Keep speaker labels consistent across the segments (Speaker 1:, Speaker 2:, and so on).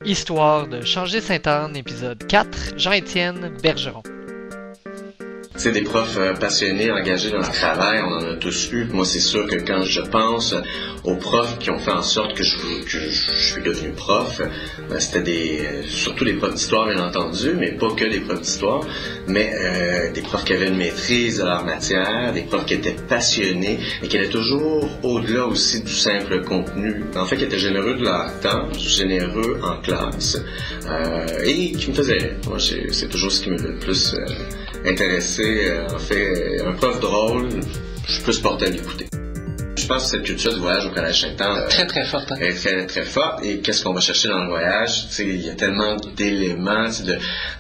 Speaker 1: Histoire de changer Sainte-Anne, épisode 4, Jean-Étienne Bergeron.
Speaker 2: C'est des profs passionnés, engagés dans le travail, on en a tous eu. Moi, c'est sûr que quand je pense aux profs qui ont fait en sorte que je suis devenu prof, c'était surtout des profs d'histoire, bien entendu, mais pas que des profs d'histoire, mais des profs qui avaient une maîtrise de leur matière, des profs qui étaient passionnés et qui allaient toujours au-delà aussi du simple contenu. En fait, qui étaient généreux de leur temps, généreux en classe, et qui me faisaient rire. Moi, c'est toujours ce qui me fait le plus intéressé. En fait, un prof drôle, je suis plus porté à l'écouter. Je pense que cette culture du voyage au Collège Sainte-Anne
Speaker 1: Très forte.
Speaker 2: Est très, très forte. Et qu'est-ce qu'on va chercher dans le voyage? Il y a tellement d'éléments,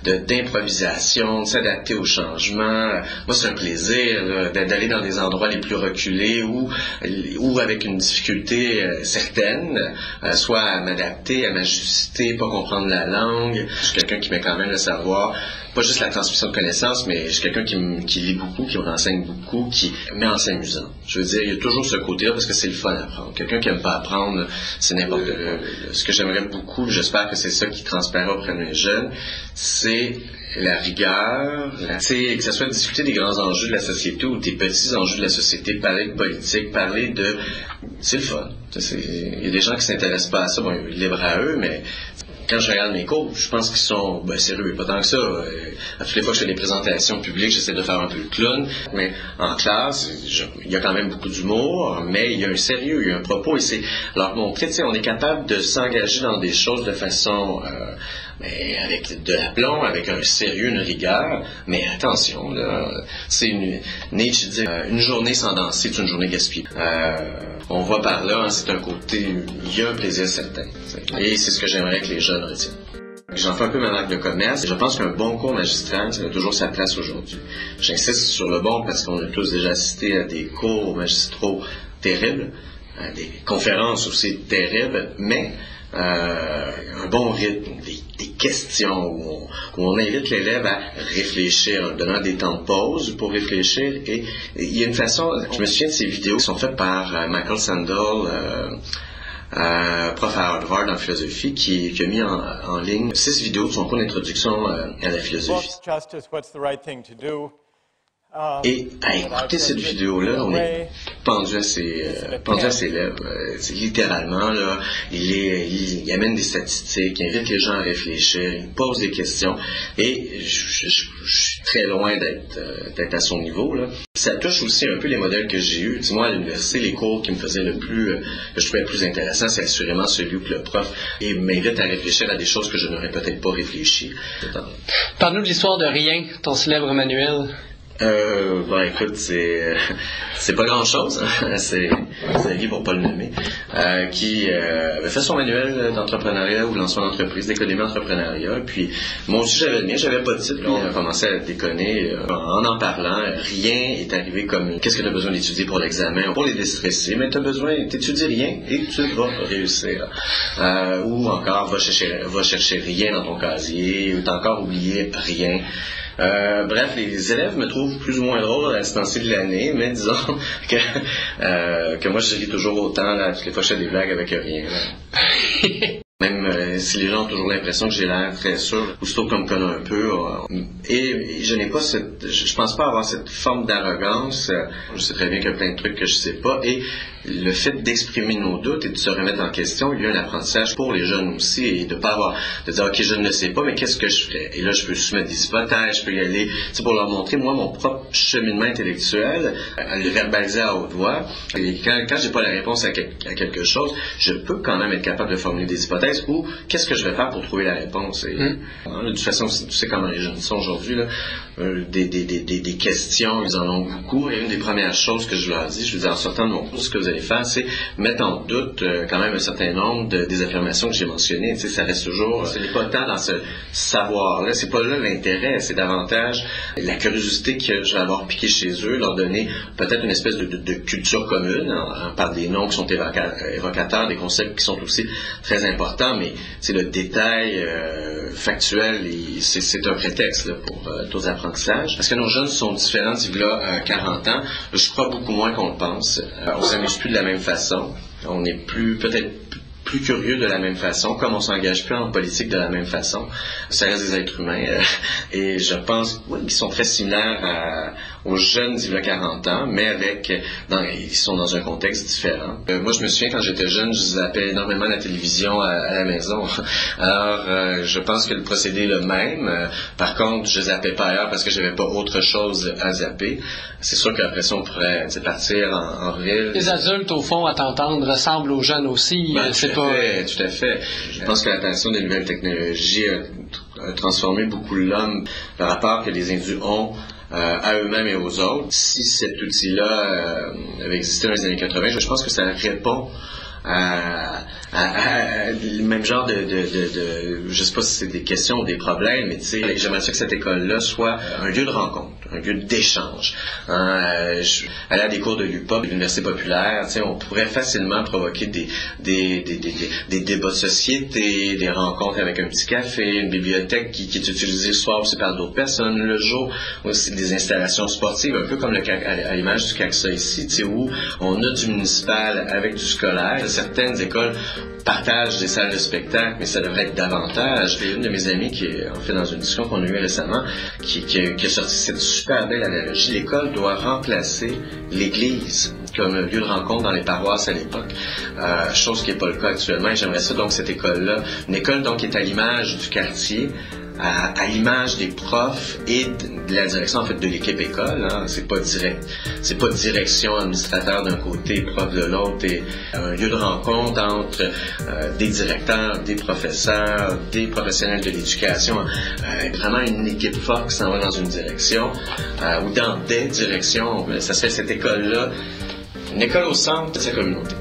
Speaker 2: d'improvisation, de s'adapter au changement. Moi, c'est un plaisir d'aller dans des endroits les plus reculés ou avec une difficulté certaine, soit à m'adapter, à m'ajuster, pas comprendre la langue. Je suis quelqu'un qui met quand même le savoir. Pas juste la transmission de connaissances, mais je suis quelqu'un qui lit beaucoup, qui renseigne beaucoup, mais en s'amusant. Je veux dire, il y a toujours ce côté-là parce que c'est le fun à apprendre. Quelqu'un qui n'aime pas apprendre, c'est n'importe quoi. Ce que j'aimerais beaucoup, j'espère que c'est ça qui transparaît auprès de mes jeunes, c'est la rigueur, que ça soit discuter des grands enjeux de la société ou des petits enjeux de la société, parler de politique, parler de... C'est le fun. Il y a des gens qui s'intéressent pas à ça, bon, libre à eux, mais... Quand je regarde mes cours, je pense qu'ils sont sérieux, pas tant que ça. À toutes les fois que je fais des présentations publiques, j'essaie de faire un peu le clown. Mais en classe, il y a quand même beaucoup d'humour, mais il y a un sérieux, il y a un propos. Et c'est leur montrer, on est capable de s'engager dans des choses de façon... avec de l'aplomb, avec un sérieux, une rigueur. Mais attention, là, c'est Nietzsche dit une journée sans danser, c'est une journée gaspillée. On voit par là, c'est un côté, il y a un plaisir certain. Et c'est ce que j'aimerais que les jeunes retiennent. J'en fais un peu ma marque de commerce. Je pense qu'un bon cours magistral, ça a toujours sa place aujourd'hui. J'insiste sur le bon parce qu'on a tous déjà assisté à des cours magistraux terribles, à des conférences aussi terribles, mais un bon rythme, des questions où on invite l'élève à réfléchir en donnant des temps de pause pour réfléchir. Et il y a une façon, je me souviens de ces vidéos qui sont faites par Michael Sandel, prof à Harvard en philosophie, qui a mis en ligne 6 vidéos de son cours d'introduction à la philosophie. Et à écouter cette vidéo-là, on est pendu à ses lèvres. Littéralement, là, il amène des statistiques, il invite les gens à réfléchir, il pose des questions. Et je suis très loin d'être à son niveau, là. Ça touche aussi un peu les modèles que j'ai eus. Moi, à l'université, les cours qui me faisaient que je trouvais le plus intéressant, c'est assurément celui où le prof m'invite à réfléchir à des choses que je n'aurais peut-être pas réfléchi.
Speaker 3: Parle-nous de l'histoire de Rien, ton célèbre manuel.
Speaker 2: Écoute, c'est pas grand-chose, hein? C'est Xavier pour pas le nommer, qui avait fait son manuel d'entrepreneuriat ou de lancement d'entreprise, d'économie entrepreneuriat. Puis moi aussi j'avais le mien, j'avais pas de titre. Là, on a commencé à déconner en parlant. Rien est arrivé comme qu'est-ce que tu as besoin d'étudier pour l'examen, pour les déstresser, mais t'étudies rien et tu vas réussir. Ou encore va chercher rien dans ton casier, ou t'as encore oublié rien. Bref, les élèves me trouvent plus ou moins drôle à ce temps-ci de l'année, mais disons que moi je ris toujours autant là, toutes les fois que je fais des blagues avec rien. Même si les gens ont toujours l'impression que j'ai l'air très sûr, aussitôt qu'on me connaît un peu, et je n'ai pas je pense pas avoir cette forme d'arrogance. Je sais très bien qu'il y a plein de trucs que je sais pas, et le fait d'exprimer nos doutes et de se remettre en question, il y a un apprentissage pour les jeunes aussi, et de dire ok, je ne le sais pas, mais qu'est-ce que je ferais? Et là, je peux soumettre des hypothèses, je peux y aller, pour leur montrer moi mon propre cheminement intellectuel, à le verbaliser à haute voix. Et quand j'ai pas la réponse à quelque chose, je peux quand même être capable de formuler des hypothèses ou qu'est-ce que je vais faire pour trouver la réponse. Et, de toute façon, tu sais comment les jeunes sont aujourd'hui, là, des questions, ils en ont beaucoup. Et une des premières choses que je leur dis, je leur dis en sortant de mon cours, ce que vous allez faire, c'est mettre en doute quand même un certain nombre des affirmations que j'ai mentionnées. Ça reste toujours, c'est pas tant dans ce savoir-là, c'est pas là l'intérêt, c'est davantage la curiosité que je vais avoir piqué chez eux, leur donner peut-être une espèce de culture commune, par des noms qui sont évocateurs, des concepts qui sont aussi très importants, mais c'est le détail factuel, c'est un prétexte là, pour d'autres apprentissages. Parce que nos jeunes sont différents d'il y a 40 ans, je crois beaucoup moins qu'on le pense. On ne s'amuse plus de la même façon. On est peut-être plus curieux de la même façon, comme on s'engage plus en politique de la même façon. Ça reste des êtres humains et je pense qu'ils sont très similaires aux jeunes d'il y a 40 ans, mais ils sont dans un contexte différent. Moi, je me souviens quand j'étais jeune, je zappais énormément la télévision à la maison. Alors, je pense que le procédé est le même. Par contre, je zappais pas ailleurs parce que j'avais pas autre chose à zapper. C'est sûr qu'après ça, on pourrait partir en ville.
Speaker 3: Les adultes, au fond, à t'entendre, ressemblent aux jeunes aussi.
Speaker 2: Tout à fait. Je pense que l'apparition des nouvelles technologies a transformé beaucoup l'homme, le rapport que les individus ont à eux-mêmes et aux autres. Si cet outil-là avait existé dans les années 80, je pense que ça répond à le même genre je sais pas si c'est des questions ou des problèmes, mais tu sais, j'aimerais ça que cette école-là soit un lieu de rencontre, un lieu d'échange. Aller à des cours de l'UPA, de l'Université populaire, tu sais, on pourrait facilement provoquer des débats de société, des rencontres avec un petit café, une bibliothèque qui est utilisée le soir aussi par d'autres personnes, le jour, aussi des installations sportives, un peu comme à l'image du CACSA ici, tu sais, où on a du municipal avec du scolaire. Certaines écoles partagent des salles de spectacle, mais ça devrait être davantage. Une de mes amies qui est en fait dans une discussion qu'on a eue récemment, qui a sorti cette super belle analogie. L'école doit remplacer l'église comme lieu de rencontre dans les paroisses à l'époque, chose qui n'est pas le cas actuellement. Et j'aimerais ça donc cette école-là, une école donc qui est à l'image du quartier, à l'image des profs et de la direction en fait de l'équipe école. C'est pas direction administrateur d'un côté, prof de l'autre, et un lieu de rencontre entre des directeurs, des professeurs, des professionnels de l'éducation, vraiment une équipe forte qui s'en va dans une direction ou dans des directions. Ça serait cette école-là, une école au centre de sa communauté.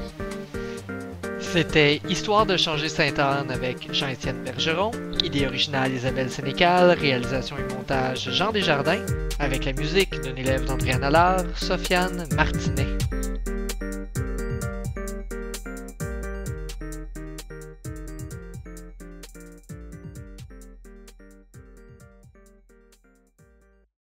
Speaker 1: C'était Histoire de changer Sainte-Anne avec Jean-Étienne Bergeron, idée originale Isabelle Sénécal, réalisation et montage Jean Desjardins, avec la musique d'un élève d'Andréane Allard, Sofiane Martinet.